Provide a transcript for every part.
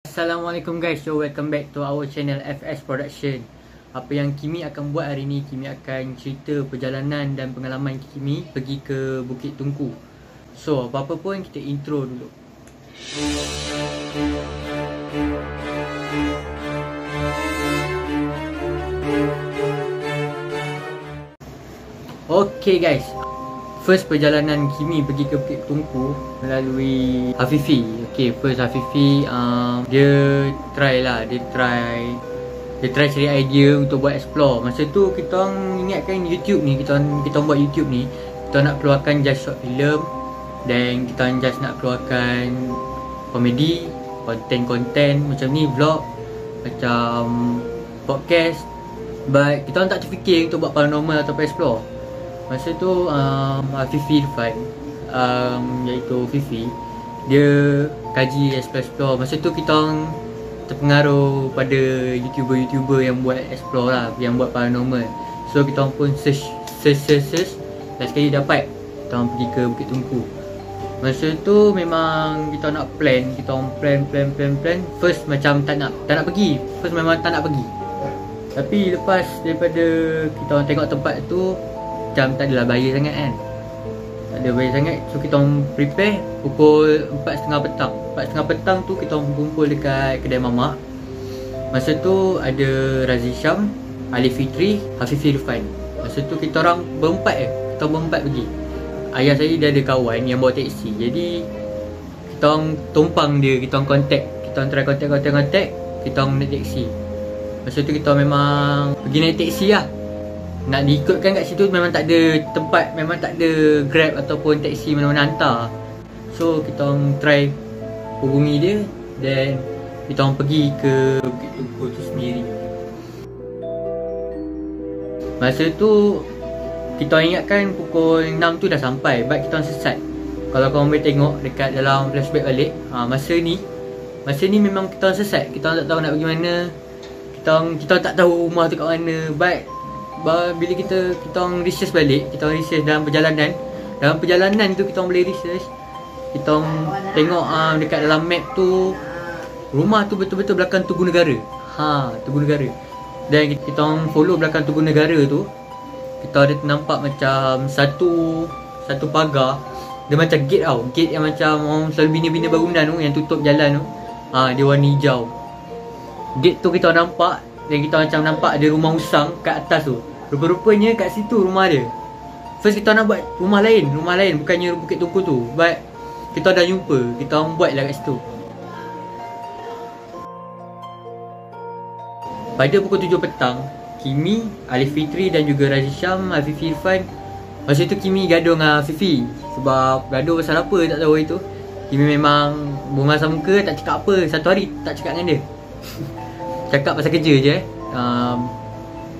Assalamualaikum guys, so welcome back to our channel FS Production. Apa yang Kimi akan buat hari ni, Kimi akan cerita perjalanan dan pengalaman Kimi pergi ke Bukit Tungku. So apa-apa pun kita intro dulu. Okay guys, first perjalanan Kimi pergi ke Bukit Tungku melalui Hafifi. Okay, first Hafifi dia try cari idea untuk buat explore. Masa tu kita orang ingatkan YouTube ni, kita buat YouTube ni, kita nak keluarkan just short film, dan kita just nak keluarkan komedi, konten macam ni, vlog, macam podcast. But kita orang tak terfikir untuk buat paranormal atau explore. Masa tu Fifi Irfan, iaitu Fifi, dia kaji explore. Masa tu kita orang terpengaruh pada YouTuber yang buat explore lah, yang buat paranormal. So kita orang pun search. Dan sekali dapat, kita orang pergi ke Bukit Tungku. Masa tu memang kita nak plan. Kita orang plan. First macam tak nak pergi. First memang tak nak pergi. Tapi lepas daripada kita orang tengok tempat tu, macam tak adalah bahaya sangat kan. Tak ada bahaya sangat. So kita orang prepare pukul 4.30 petang. 4.30 petang tu kita orang kumpul dekat kedai mamak. Masa tu ada Razi Syam, Ali Fitri, Hafifi Irfan. Masa tu kita orang berempat Kita orang berempat pergi. Ayah saya dia ada kawan yang bawa teksi. Jadi kita orang tumpang dia, kita orang contact. Kita orang try contact. Kita orang naik teksi. Masa tu kita memang pergi naik teksi lah. Nak diikutkan kat situ memang tak ada tempat, memang tak ada Grab ataupun taksi mana-mana hantar. So kita orang try hubungi dia, dan kita orang pergi ke Bukit Tungku tu sendiri. Masa tu kita orang ingatkan pukul 6 tu dah sampai, but kita orang sesat. Kalau korang boleh tengok dekat dalam flashback balik, masa ni memang kita orang sesat. Kita orang tak tahu nak pergi mana. Kita orang tak tahu rumah tu kat mana. But bila kita orang research balik, kita orang research dalam perjalanan tu kita orang boleh research. Kita orang tengok dekat dalam map tu, rumah tu betul-betul belakang Tugu Negara. Tugu Negara. Dan kita orang follow belakang Tugu Negara tu, kita ada nampak macam satu pagar. Dia macam gate tau. Gate yang macam orang selalu bina-bina bangunan tu, yang tutup jalan tu. Dia warna hijau. Gate tu kita orang nampak. Dan kita macam nampak ada rumah usang kat atas tu. Rupa-rupanya kat situ rumah dia. First kita nak buat rumah lain, bukannya Bukit Tungku tu. But kita dah jumpa, kita orang buat lah kat situ. Pada pukul 7 petang, Kimi, Alif Fitri dan juga Razi Syam, Hafifi Irfan. Masa tu Kimi gaduh dengan Fifi. Sebab gaduh pasal apa tak tahu itu. Kimi memang bermasam muka, tak cakap apa. Satu hari tak cakap dengan dia. Cakap pasal kerja je.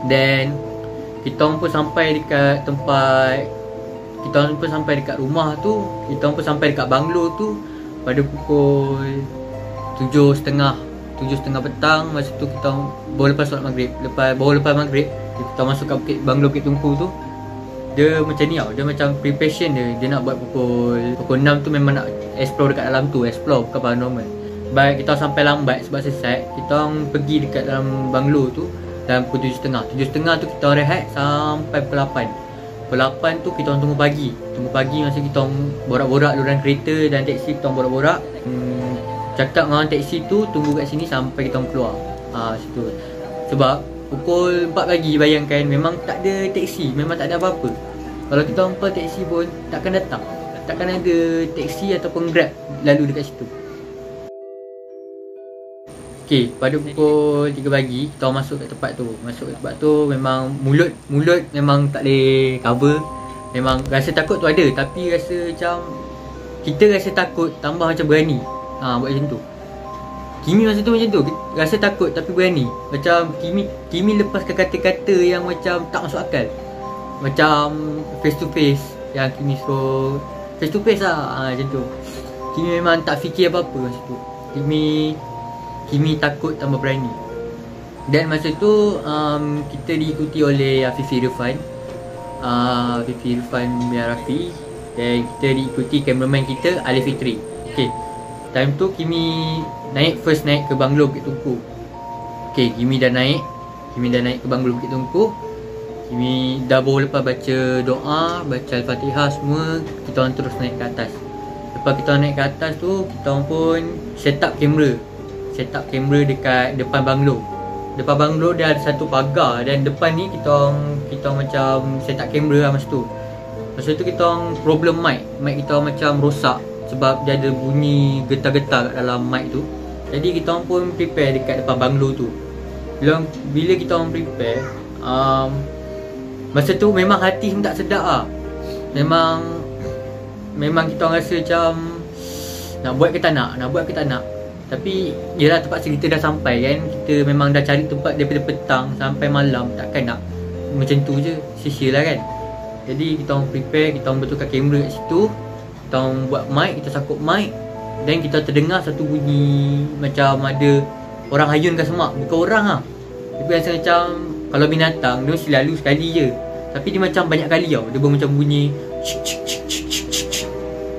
Then kita orang pun sampai dekat tempat, kita orang pun sampai dekat rumah tu, kita orang pun sampai dekat banglo tu pada pukul 7.30 petang. Masa tu kita orang baru lepas solat maghrib. Lepas maghrib kita masuk kat banglo Bukit Tungku tu. Dia macam ni tau, dia macam preparation dia nak buat pukul 6 tu memang nak explore dekat dalam tu, explore bukan paranormal. Baik, kita sampai lambat sebab sesat. Kita orang pergi dekat dalam banglo tu dalam pukul 7.30. 7.30 tu kita orang rehat sampai pukul 8. Pukul 8 tu kita orang tunggu pagi. Masa kita orang borak-borak dalam kereta dan teksi, kita orang borak-borak. Cakap dengan orang teksi tu tunggu kat sini sampai kita orang keluar. Situ. Sebab pukul 4 pagi, bayangkan, memang tak ada teksi, memang tak ada apa-apa. Kalau kita orang call teksi pun takkan datang. Takkan ada teksi ataupun Grab lalu dekat situ. Okay, pada pukul 3 pagi kita masuk kat tempat tu. Memang mulut memang tak boleh cover. Memang rasa takut tu ada, tapi rasa macam kita rasa takut tambah macam berani. Buat macam tu. Kimi masa tu macam tu, rasa takut tapi berani. Macam Kimi lepaskan kata-kata yang macam tak masuk akal. Macam face to face, yang Kimi suruh face to face lah. Macam tu. Kimi memang tak fikir apa-apa masa tu. Kimi takut tambah berani. Dan masa tu kita diikuti oleh Fifi Irfan, Fifi Irfan bin Rafi, dan kita diikuti cameraman kita Alif Fitri. Okay, Time tu Kimi naik ke banglo Bukit Tunku. Okay, Kimi dah naik ke banglo Bukit Tunku. Kimi dah baru lepas baca doa, baca Al-Fatihah semua, kita orang terus naik ke atas. Lepas kita orang naik ke atas tu, kita orang pun set up kamera dekat depan banglo. Depan banglo dia ada satu pagar, dan depan ni kita orang macam set up kamera lah masa tu. Masa tu kita orang problem mic kita orang macam rosak sebab dia ada bunyi getar-getar kat dalam mic tu. Jadi kita orang pun prepare dekat depan banglo tu. Bila kita orang prepare, masa tu memang hati pun tak sedap lah. Memang kita orang rasa macam nak buat ke tak nak. Tapi yelah, terpaksa kita dah sampai kan. Kita memang dah cari tempat daripada petang sampai malam, takkan nak macam tu je, sia-sia lah kan. Jadi kita orang prepare, kita orang betulkan kamera kat situ, kita orang buat mic, kita sangkut mic, dan kita terdengar satu bunyi macam ada orang hayunkan semak. Bukan orang lah, tapi rasa macam kalau binatang dia mesti lalu sekali je, tapi dia macam banyak kali tau. Dia macam bunyi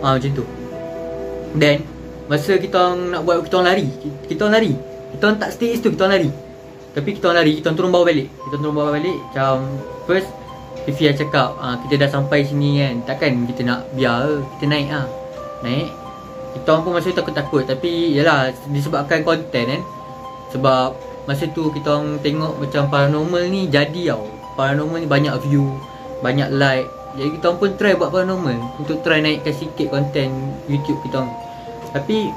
macam tu. Dan masa kita orang nak buat, kita orang lari. Kita orang tak stay situ, kita orang lari. Tapi kita orang lari, kita orang turun bawah balik. Macam first Fifi dah cakap, kita dah sampai sini kan, takkan kita nak biar kita naik lah. Naik, kita orang pun masa tu takut-takut. Tapi yalah, disebabkan konten kan. Sebab masa tu kita orang tengok macam paranormal ni jadi tau. Paranormal ni banyak view, banyak like. Jadi kita orang pun try buat paranormal, untuk try naikkan sikit konten YouTube kita orang. Tapi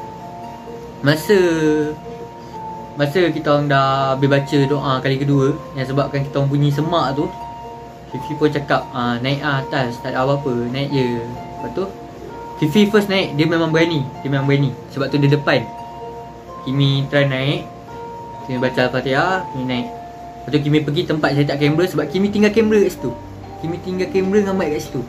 Masa kita orang dah habis baca doa kali kedua, yang sebabkan kita orang bunyi semak tu, Fifi pun cakap, naik atas, tak ada apa-apa, naik je. Lepas tu Fifi first naik, dia memang berani. Sebab tu dia depan. Kimi try naik, Kimi baca Al-Fatihah, Kimi naik. Lepas tu Kimi pergi tempat saya letak kamera, sebab Kimi tinggal kamera kat situ. Kimi tinggal kamera dengan mic kat situ.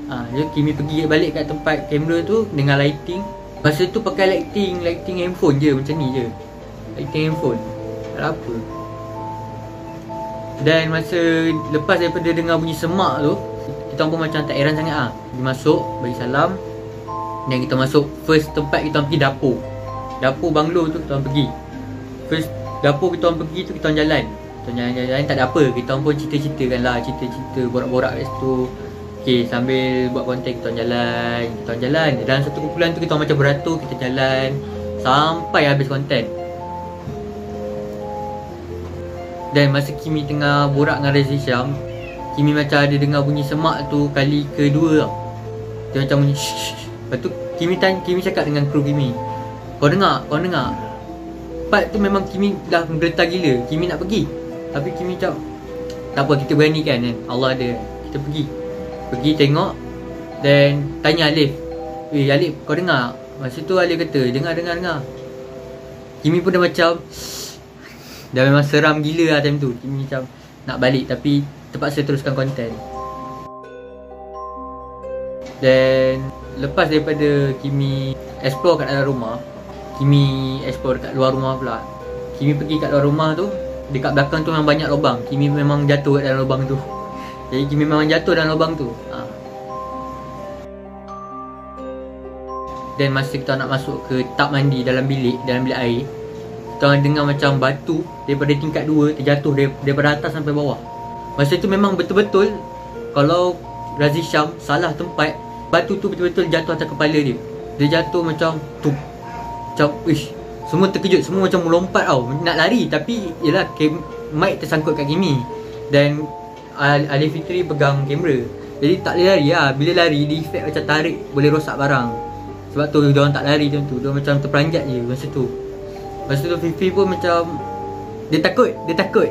Jadi Kimi pergi balik kat tempat kamera tu dengan lighting. Masa tu pakai lighting handphone je, macam ni je. Lighting handphone, tak ada apa. Dan masa lepas daripada dengar bunyi semak tu, kita pun macam tak heran sangat lah. Dia masuk, bagi salam, dan kita masuk first tempat kita pergi dapur banglo tu. Kita orang pergi first dapur, kita orang pergi tu, kita orang jalan, tak ada apa. Kita orang pun cerita-ceritakan lah, cerita-cerita, borak-borak kat situ. Okay, sambil buat konten kita orang jalan. Dalam satu kumpulan tu kita orang macam beratur, kita jalan sampai habis konten. Dan masa Kimi tengah borak dengan Reza Syam, Kimi macam ada dengar bunyi semak tu kali kedua tau. Dia macam bunyi shh. Lepas tu Kimi cakap dengan kru Kimi, Kau dengar? Part tu memang Kimi dah bergetar gila, Kimi nak pergi. Tapi Kimi macam, tak apa, kita berani kan, Allah ada. Kita pergi tengok. Dan tanya Alif, Alif, kau dengar? Masa tu Alif kata, dengar. Kimi pun dah macam dah memang seram gila lah time tu. Kimi macam nak balik, tapi terpaksa teruskan konten. Dan lepas daripada Kimi explore kat dalam rumah, Kimi explore kat luar rumah pula. Kimi pergi kat luar rumah tu, dekat belakang tu memang banyak lubang. Kimi memang jatuh kat dalam lubang tu. Jadi Kimi memang jatuh dalam lubang tu. Dan masa kita nak masuk ke tub mandi dalam bilik air, kita orang dengar macam batu daripada tingkat 2 terjatuh daripada atas sampai bawah. Masa tu memang betul-betul, kalau Razi Syam salah tempat, batu tu betul-betul jatuh atas kepala dia. Dia jatuh macam tu, macam semua terkejut, semua macam melompat tau, nak lari. Tapi yelah, mic tersangkut kat Kimi, dan Alif Fitri pegang kamera, jadi tak boleh lari lah. Bila lari, dia efek macam tarik, boleh rosak barang. Sebab tu dia orang tak lari macam tu, dia macam terperanjat je masa tu. Masa tu Fifi pun macam dia takut,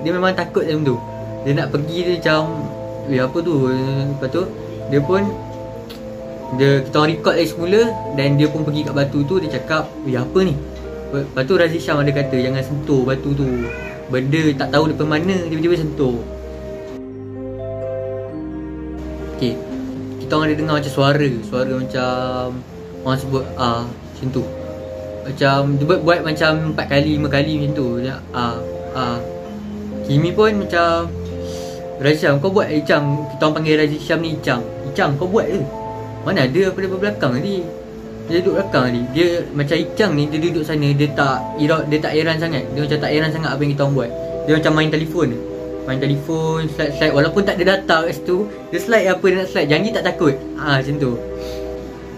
dia memang takut macam tu. Dia nak pergi, dia macam apa tu. Lepas tu kita orang record lagi semula, dan dia pun pergi kat batu tu. Dia cakap, apa ni? Lepas tu Razi Syam ada kata, jangan sentuh batu tu, benda tak tahu daripada mana tiba-tiba sentuh. Okay, kita orang ada dengar macam suara macam orang sebut macam tu. Macam dia buat macam 4 kali 5 kali macam tu. Kimi pun macam, Razi Syam kau buat Icang. Kita orang panggil Razi Syam ni Icang, kau buat ke? Mana ada apa daripada belakang tadi. Dia duduk belakang tadi. Dia macam Icang ni, dia duduk sana, dia tak heran sangat. Dia macam tak heran sangat apa yang kita orang buat. Dia macam main telefon. Main telefon, slide walaupun tak ada data kat situ, dia slide apa dia nak slide, janji tak takut. Macam tu.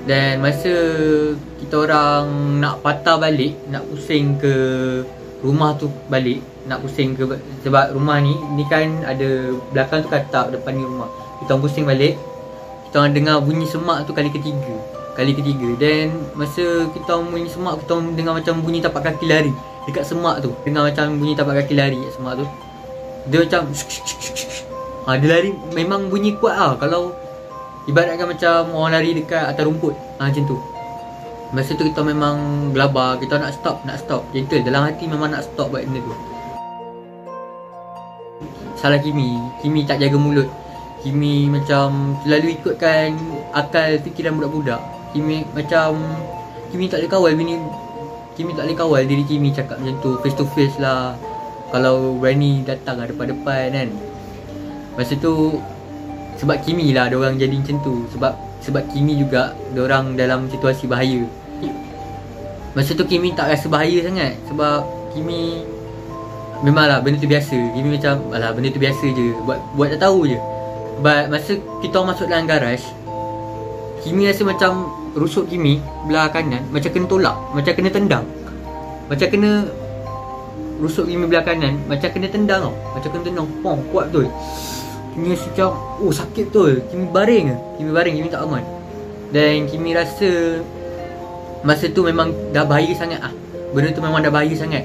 Dan masa kita orang nak patah balik, nak pusing ke rumah tu balik, nak pusing ke, sebab rumah ni kan ada belakang tu katak, depan ni rumah. Kita orang pusing balik, kita orang dengar bunyi semak tu kali ketiga. Dan masa kita orang bunyi semak, kita orang dengar macam bunyi tapak kaki lari dekat semak tu. Dengar macam bunyi tapak kaki lari kat semak tu. Dia macam dia lari memang bunyi kuat kalau ibaratkan macam orang lari dekat atas rumput. Macam tu. Masa tu kita memang gelabah, kita nak stop. Gentle dalam hati memang nak stop buat benda tu. Salah Kimi tak jaga mulut. Kimi macam selalu ikutkan akal fikiran budak-budak. Kimi tak boleh kawal bini. Kimi tak boleh kawal diri Kimi cakap macam tu, face to face lah. Kalau berani datang depan-depan kan. Masa tu sebab Kimi lah diorang jadi macam tu. Sebab Kimi juga diorang dalam situasi bahaya. Masa tu Kimi tak rasa bahaya sangat. Sebab Kimi memanglah benda tu biasa. Kimi macam alah benda tu biasa je, Buat tak tahu je. But masa kita orang masuk dalam garaj, Kimi rasa macam rusuk Kimi belah kanan macam kena tolak, macam kena tendang. Macam kena rusuk Kimi belah kanan, macam kena tendang tau. Macam kena tendang, kuat betul. Kimi rasa macam, sakit betul. Kimi baring, Kimi tak aman. Dan Kimi rasa masa tu memang dah bahaya sangat Benda tu memang dah bahaya sangat.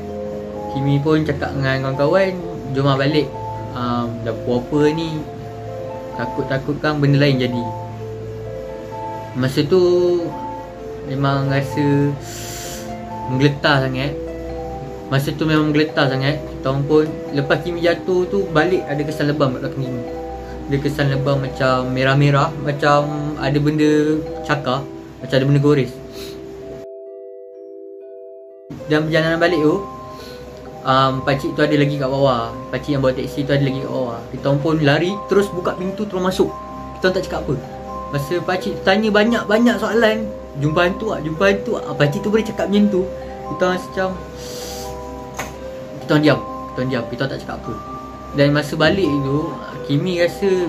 Kimi pun cakap dengan kawan-kawan, jom balik. Dah apa ni, takut kan benda lain jadi. Masa tu memang rasa menggeletar sangat. Kita orang pun lepas Kimi jatuh tu balik ada kesan lebam kat belakang Kimi. Ada kesan lebam macam merah-merah, macam ada benda cakar, macam ada benda gores. Dan perjalanan balik tu, pakcik tu ada lagi kat bawah. Pakcik yang bawa teksi tu ada lagi kat bawah. Kita orang pun lari terus buka pintu terus masuk. Kita orang tak cakap apa. Masa pakcik tanya banyak soalan, jumpa hantu tak? Pakcik tu boleh cakap macam tu. Kita orang macam kita orang diam. Kita orang tak cakap apa. Dan masa balik tu, Kimi rasa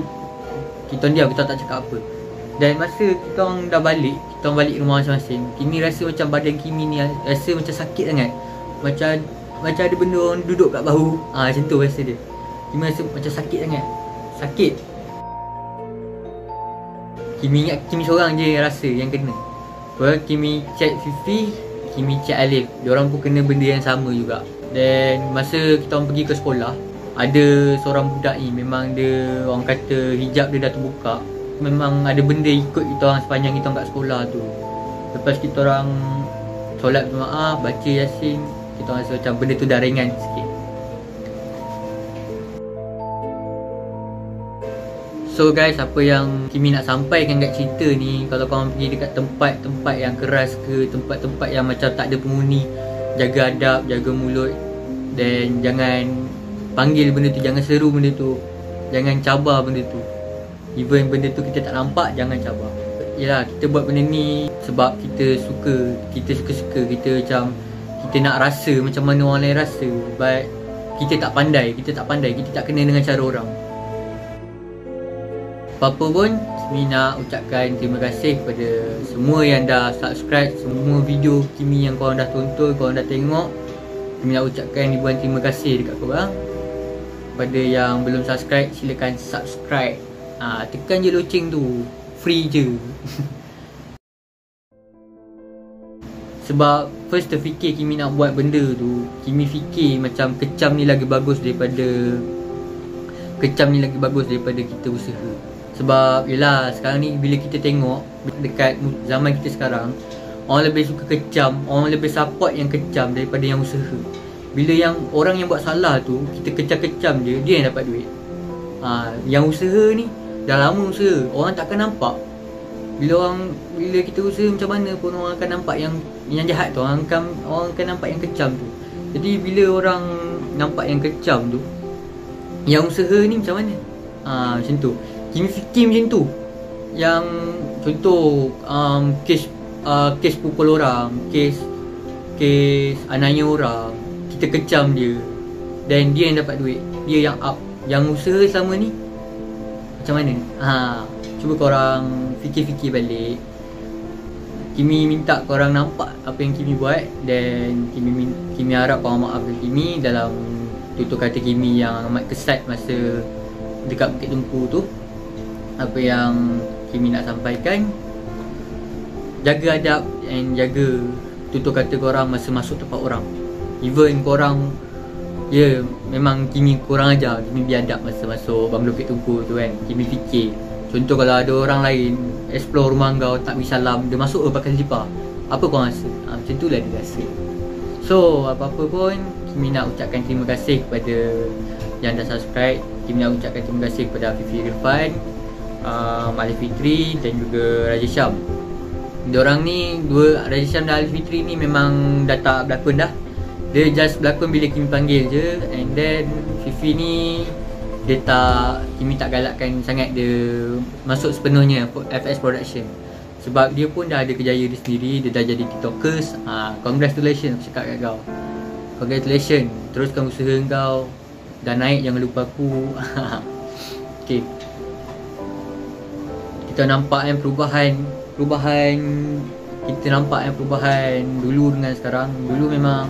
kita orang diam, kita orang tak cakap apa. Dan masa kita orang dah balik, kita orang balik rumah masing-masing, Kimi rasa macam badan Kimi ni rasa macam sakit sangat. Macam ada benda orang duduk kat bahu. Macam tu rasa dia. Kimi rasa macam sakit sangat. Sakit. Kimi ingat Kimi seorang je rasa yang kena. Lepas Kimi check Fifi, Kimi check Alif, diorang pun kena benda yang sama juga. Dan masa kita orang pergi ke sekolah, ada seorang budak ni, memang dia orang kata hijab dia dah terbuka. Memang ada benda ikut kita orang sepanjang kita orang kat sekolah tu. Lepas kita orang solat berjemaah, baca Yasin, kita rasa macam benda tu dah ringan sikit. So guys, apa yang Kimi nak sampaikan kat cerita ni, kalau korang pergi dekat tempat-tempat yang keras ke, tempat-tempat yang macam tak ada penghuni, jaga adab, jaga mulut. Dan jangan panggil benda tu, jangan seru benda tu, jangan cabar benda tu. Even benda tu kita tak nampak, jangan cabar. Yelah, kita buat benda ni sebab kita suka-suka, kita macam kita nak rasa macam mana orang lain rasa. But kita tak pandai, kita tak kena dengan cara orang. Apa pun, Kimi nak ucapkan terima kasih kepada semua yang dah subscribe semua video Kimi yang korang dah tonton, korang dah tengok. Kimi nak ucapkan ribuan terima kasih dekat korang. Kepada yang belum subscribe, silakan subscribe. Tekan je loceng tu, free je. Sebab first terfikir Kimi nak buat benda tu, Kimi fikir macam kecam ni lagi bagus daripada kita usaha. Sebab yelah, sekarang ni bila kita tengok dekat zaman kita sekarang, orang lebih suka kecam, orang lebih support yang kecam daripada yang usaha. Bila yang orang yang buat salah tu, kita kecam-kecam je, dia yang dapat duit. Yang usaha ni dah lama usaha, orang takkan nampak. Bila kita usaha macam mana pun, orang akan nampak yang jahat tu, orang akan nampak yang kecam tu. Jadi bila orang nampak yang kecam tu, yang usaha ni macam mana? Macam tu Kimi fikir macam tu. Yang contoh kes kes pukul orang, kes anaya orang, kita kecam dia, dan dia yang dapat duit, dia yang up. Yang usaha selama ni macam mana? Cuba korang fikir-fikir balik. Kimi minta korang nampak apa yang Kimi buat, dan Kimi harap korang maafkan Kimi dalam tutur kata Kimi yang amat kesat masa dekat Bukit Tumpu tu. Apa yang Kimi nak sampaikan, jaga adab dan jaga tutur kata korang masa masuk tempat orang. Even korang memang Kimi kurang ajar, Kimi biadab masa masuk banglo Bukit Tumpu tu kan. Kimi fikir, contoh kalau ada orang lain explore rumah kau tak bagi salam, dia masuk pakai selipar, apa korang rasa? Macam tu lah dia rasa. So apa-apa pun, Kimi nak ucapkan terima kasih kepada yang dah subscribe. Kimi nak ucapkan terima kasih kepada Afifi Irfan, Alif Fitri dan juga Raja Syam. Diorang ni dua, Raja Syam dan Alif Fitri ni memang dah tak berlakon dah. Dia just berlakon bila Kimi panggil je. And then Fifi ni Kimi tak galakkan sangat dia masuk sepenuhnya FS Production, sebab dia pun dah ada kejaya dia sendiri. Dia dah jadi TikTokers. Congratulations aku cakap kat kau. Congratulations, teruskan usaha kau. Dah naik, jangan lupa aku. Okay, kita nampak perubahan. Kita nampak perubahan dulu dengan sekarang. Dulu memang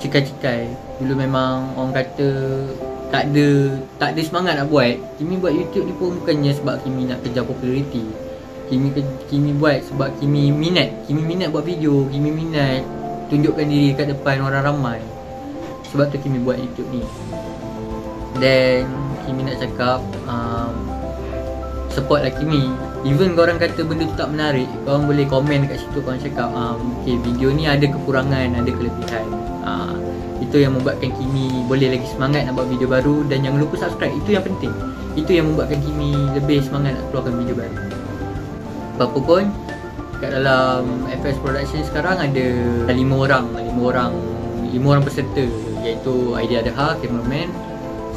cikai-cikai. Dulu memang orang kata tak ada semangat nak buat. Kimi buat YouTube ni pun bukannya sebab Kimi nak kejar populariti. Kimi buat sebab Kimi minat. Kimi minat buat video. Kimi minat tunjukkan diri kat depan orang ramai. Sebab tu Kimi buat YouTube ni. Dan Kimi nak cakap, support lah Kimi. Even korang kata benda tu tak menarik, korang boleh komen kat situ. Korang cakap okay, video ni ada kekurangan, ada kelebihan. Itu yang membuatkan Kimi boleh lagi semangat nak buat video baru. Dan jangan lupa subscribe, itu yang penting. Itu yang membuatkan Kimi lebih semangat nak keluarkan video baru. Apa pun, kat dalam FS Production sekarang ada 5 orang peserta, iaitu Aidil Adha, cameraman,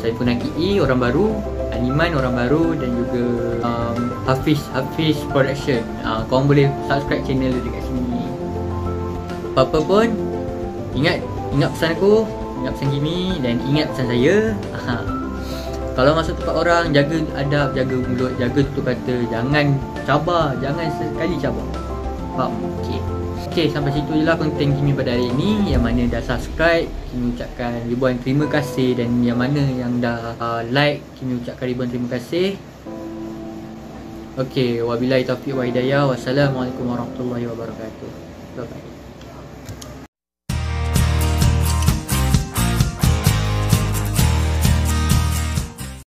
Saiful Naki'i, orang baru, Animan, orang baru, dan juga Hafiz Production. Korang boleh subscribe channel dia dekat sini. Apa-apa pun, ingat pesan aku, ingat pesan Kimi, dan ingat pesan saya. Kalau masuk tempat orang, jaga adab, jaga mulut, jaga tutur kata. Jangan cabar, jangan sekali cabar. Faham? Okay, sampai situ je lah konten Kimi pada hari ini. Yang mana dah subscribe, Kimi ucapkan ribuan terima kasih. Dan yang mana yang dah like, Kimi ucapkan ribuan terima kasih. Okay, wabillahi taufiq wa hidayah. Wassalamualaikum warahmatullahi wabarakatuh. Bye bye.